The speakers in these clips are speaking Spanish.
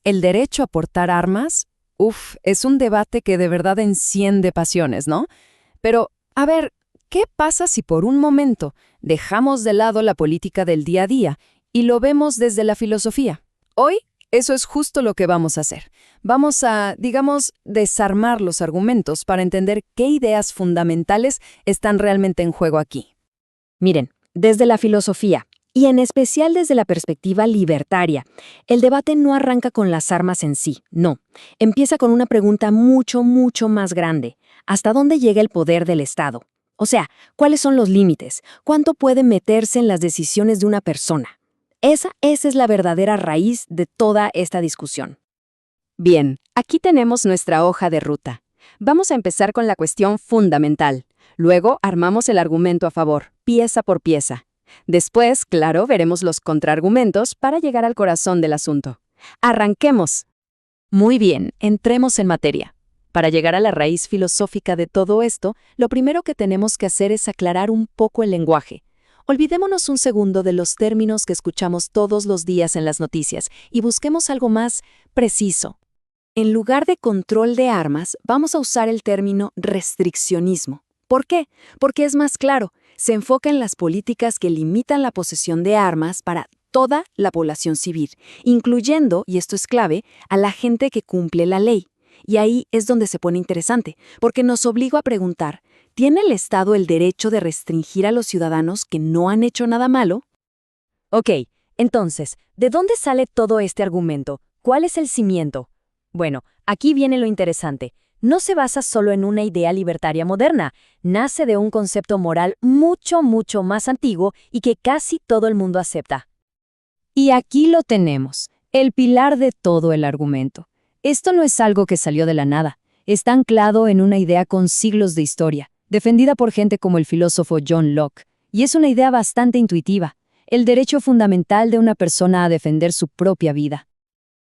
El derecho a portar armas, es un debate que de verdad enciende pasiones, ¿no? Pero, a ver, ¿qué pasa si por un momento dejamos de lado la política del día a día y lo vemos desde la filosofía? Hoy, eso es justo lo que vamos a hacer. Vamos a, digamos, desarmar los argumentos para entender qué ideas fundamentales están realmente en juego aquí. Miren, desde la filosofía, y en especial desde la perspectiva libertaria, el debate no arranca con las armas en sí, no. Empieza con una pregunta mucho más grande. ¿Hasta dónde llega el poder del Estado? O sea, ¿cuáles son los límites? ¿Cuánto puede meterse en las decisiones de una persona? Esa es la verdadera raíz de toda esta discusión. Bien, aquí tenemos nuestra hoja de ruta. Vamos a empezar con la cuestión fundamental. Luego armamos el argumento a favor, pieza por pieza. Después, claro, veremos los contraargumentos para llegar al corazón del asunto. ¡Arranquemos! Muy bien, entremos en materia. Para llegar a la raíz filosófica de todo esto, lo primero que tenemos que hacer es aclarar un poco el lenguaje. Olvidémonos un segundo de los términos que escuchamos todos los días en las noticias y busquemos algo más preciso. En lugar de control de armas, vamos a usar el término restriccionismo. ¿Por qué? Porque es más claro, se enfoca en las políticas que limitan la posesión de armas para toda la población civil, incluyendo, y esto es clave, a la gente que cumple la ley. Y ahí es donde se pone interesante, porque nos obliga a preguntar, ¿tiene el Estado el derecho de restringir a los ciudadanos que no han hecho nada malo? Ok, entonces, ¿de dónde sale todo este argumento? ¿Cuál es el cimiento? Bueno, aquí viene lo interesante. No se basa solo en una idea libertaria moderna, nace de un concepto moral mucho más antiguo y que casi todo el mundo acepta. Y aquí lo tenemos, el pilar de todo el argumento. Esto no es algo que salió de la nada, está anclado en una idea con siglos de historia, defendida por gente como el filósofo John Locke, y es una idea bastante intuitiva, el derecho fundamental de una persona a defender su propia vida.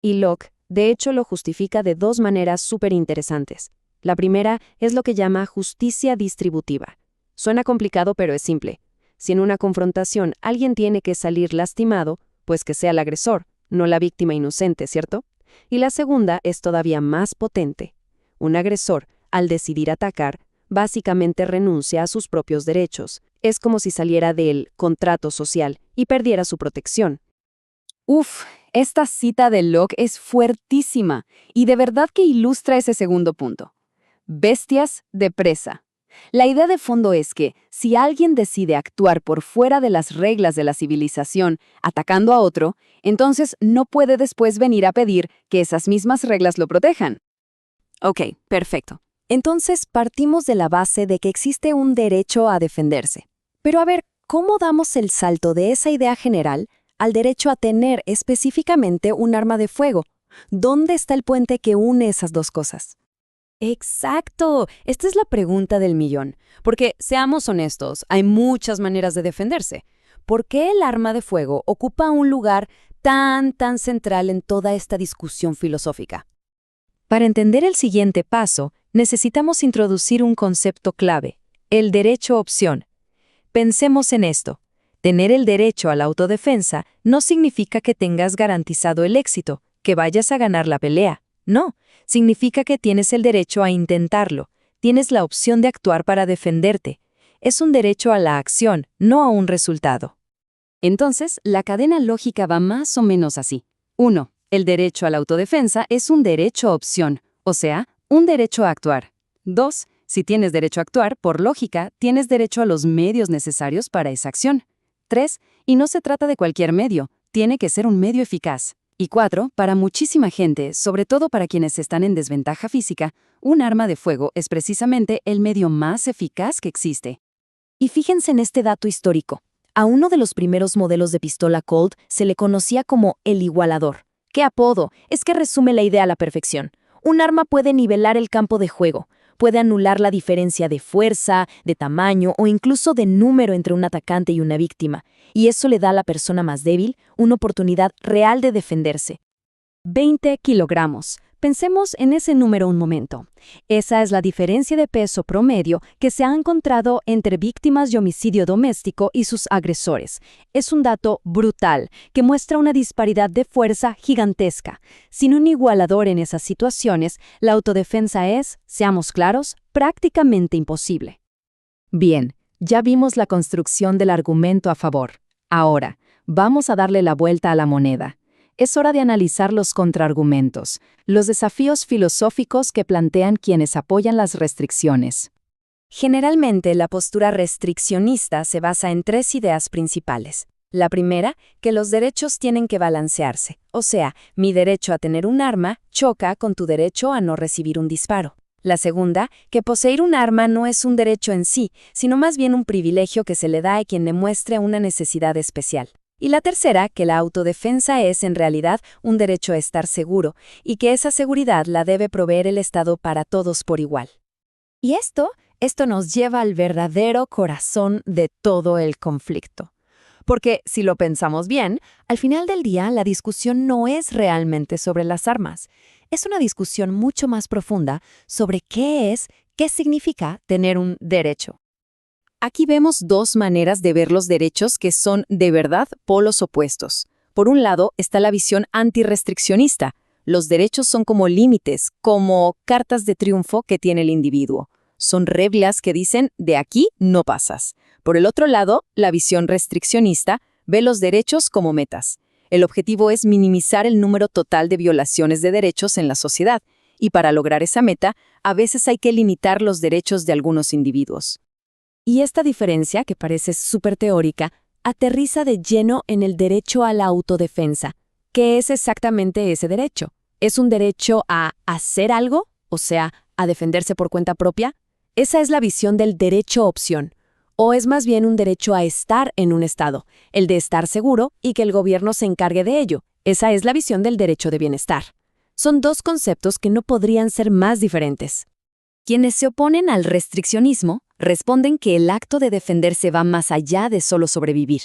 Y Locke, de hecho, lo justifica de dos maneras súper interesantes. La primera es lo que llama justicia distributiva. Suena complicado, pero es simple. Si en una confrontación alguien tiene que salir lastimado, pues que sea el agresor, no la víctima inocente, ¿cierto? Y la segunda es todavía más potente. Un agresor, al decidir atacar, básicamente renuncia a sus propios derechos. Es como si saliera del contrato social y perdiera su protección. Esta cita de Locke es fuertísima y de verdad que ilustra ese segundo punto. Bestias de presa. La idea de fondo es que, si alguien decide actuar por fuera de las reglas de la civilización, atacando a otro, entonces no puede después venir a pedir que esas mismas reglas lo protejan. Ok, perfecto. Entonces partimos de la base de que existe un derecho a defenderse. Pero a ver, ¿cómo damos el salto de esa idea general al derecho a tener específicamente un arma de fuego? ¿Dónde está el puente que une esas dos cosas? Exacto, esta es la pregunta del millón. Porque, seamos honestos, hay muchas maneras de defenderse. ¿Por qué el arma de fuego ocupa un lugar tan central en toda esta discusión filosófica? Para entender el siguiente paso, necesitamos introducir un concepto clave, el derecho a opción. Pensemos en esto. Tener el derecho a la autodefensa no significa que tengas garantizado el éxito, que vayas a ganar la pelea. No, significa que tienes el derecho a intentarlo, tienes la opción de actuar para defenderte. Es un derecho a la acción, no a un resultado. Entonces, la cadena lógica va más o menos así. 1. El derecho a la autodefensa es un derecho a opción, o sea, un derecho a actuar. 2. Si tienes derecho a actuar, por lógica, tienes derecho a los medios necesarios para esa acción. 3. Y no se trata de cualquier medio, tiene que ser un medio eficaz. Y 4. Para muchísima gente, sobre todo para quienes están en desventaja física, un arma de fuego es precisamente el medio más eficaz que existe. Y fíjense en este dato histórico. A uno de los primeros modelos de pistola Colt se le conocía como el igualador. ¡Qué apodo! Es que resume la idea a la perfección. Un arma puede nivelar el campo de juego, puede anular la diferencia de fuerza, de tamaño o incluso de número entre un atacante y una víctima, y eso le da a la persona más débil una oportunidad real de defenderse. 20 kilogramos. Pensemos en ese número un momento. Esa es la diferencia de peso promedio que se ha encontrado entre víctimas de homicidio doméstico y sus agresores. Es un dato brutal que muestra una disparidad de fuerza gigantesca. Sin un igualador en esas situaciones, la autodefensa es, seamos claros, prácticamente imposible. Bien, ya vimos la construcción del argumento a favor. Ahora, vamos a darle la vuelta a la moneda. Es hora de analizar los contraargumentos, los desafíos filosóficos que plantean quienes apoyan las restricciones. Generalmente, la postura restriccionista se basa en tres ideas principales. La primera, que los derechos tienen que balancearse, o sea, mi derecho a tener un arma choca con tu derecho a no recibir un disparo. La segunda, que poseer un arma no es un derecho en sí, sino más bien un privilegio que se le da a quien demuestre una necesidad especial. Y la tercera, que la autodefensa es en realidad un derecho a estar seguro, y que esa seguridad la debe proveer el Estado para todos por igual. Y esto nos lleva al verdadero corazón de todo el conflicto. Porque, si lo pensamos bien, al final del día la discusión no es realmente sobre las armas. Es una discusión mucho más profunda sobre qué significa tener un derecho. Aquí vemos dos maneras de ver los derechos que son, de verdad, polos opuestos. Por un lado está la visión antirrestriccionista. Los derechos son como límites, como cartas de triunfo que tiene el individuo. Son reglas que dicen, de aquí no pasas. Por el otro lado, la visión restriccionista ve los derechos como metas. El objetivo es minimizar el número total de violaciones de derechos en la sociedad, y para lograr esa meta, a veces hay que limitar los derechos de algunos individuos. Y esta diferencia, que parece súper teórica, aterriza de lleno en el derecho a la autodefensa. ¿Qué es exactamente ese derecho? ¿Es un derecho a hacer algo? O sea, ¿a defenderse por cuenta propia? Esa es la visión del derecho opción. ¿O es más bien un derecho a estar en un estado, el de estar seguro y que el gobierno se encargue de ello? Esa es la visión del derecho de bienestar. Son dos conceptos que no podrían ser más diferentes. Quienes se oponen al restriccionismo responden que el acto de defenderse va más allá de solo sobrevivir.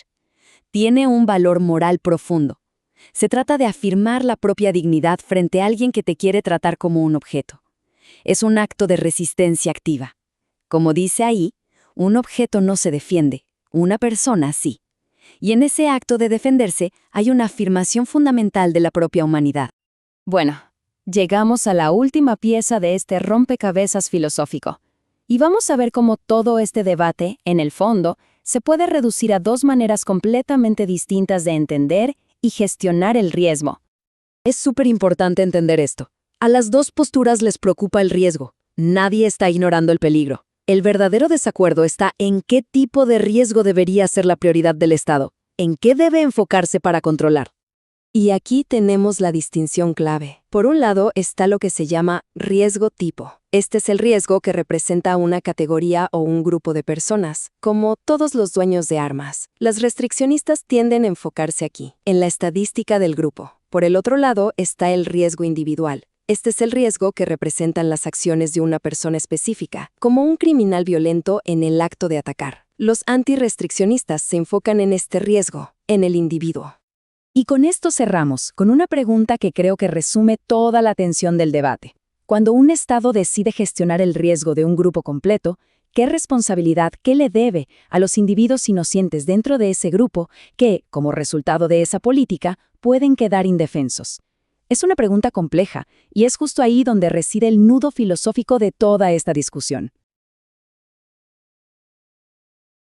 Tiene un valor moral profundo. Se trata de afirmar la propia dignidad frente a alguien que te quiere tratar como un objeto. Es un acto de resistencia activa. Como dice ahí, un objeto no se defiende, una persona sí. Y en ese acto de defenderse hay una afirmación fundamental de la propia humanidad. Bueno, llegamos a la última pieza de este rompecabezas filosófico. Y vamos a ver cómo todo este debate, en el fondo, se puede reducir a dos maneras completamente distintas de entender y gestionar el riesgo. Es súper importante entender esto. A las dos posturas les preocupa el riesgo. Nadie está ignorando el peligro. El verdadero desacuerdo está en qué tipo de riesgo debería ser la prioridad del Estado, en qué debe enfocarse para controlar. Y aquí tenemos la distinción clave. Por un lado está lo que se llama riesgo tipo. Este es el riesgo que representa una categoría o un grupo de personas, como todos los dueños de armas. Las restriccionistas tienden a enfocarse aquí, en la estadística del grupo. Por el otro lado está el riesgo individual. Este es el riesgo que representan las acciones de una persona específica, como un criminal violento en el acto de atacar. Los antirrestriccionistas se enfocan en este riesgo, en el individuo. Y con esto cerramos, con una pregunta que creo que resume toda la tensión del debate. Cuando un Estado decide gestionar el riesgo de un grupo completo, ¿qué responsabilidad, qué le debe a los individuos inocentes dentro de ese grupo que, como resultado de esa política, pueden quedar indefensos? Es una pregunta compleja, y es justo ahí donde reside el nudo filosófico de toda esta discusión.